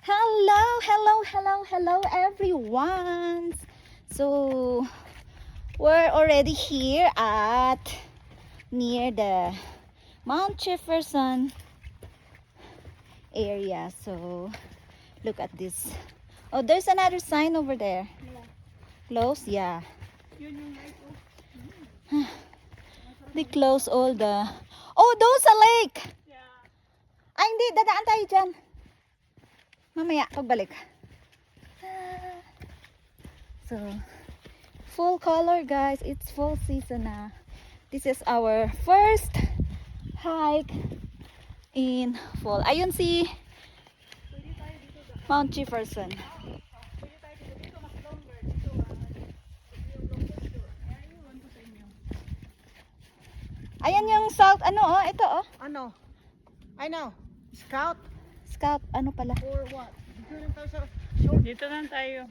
Hello, hello, hello, hello everyone. So we're already here at near the Mount Jefferson area. So look at this. Oh, there's another sign over there. Close, yeah. They close all the... Oh, those a lake! Ay, hindi. Dadaan tayo dyan. Mamaya, pagbalik. So, full color guys. It's full season na. This is our first hike in fall. Ayun si Mount Jefferson. Ayan yung south, ano oh, ito oh. Ano? I know. Scout Scout, ano pala? or what? Dito lang tayo.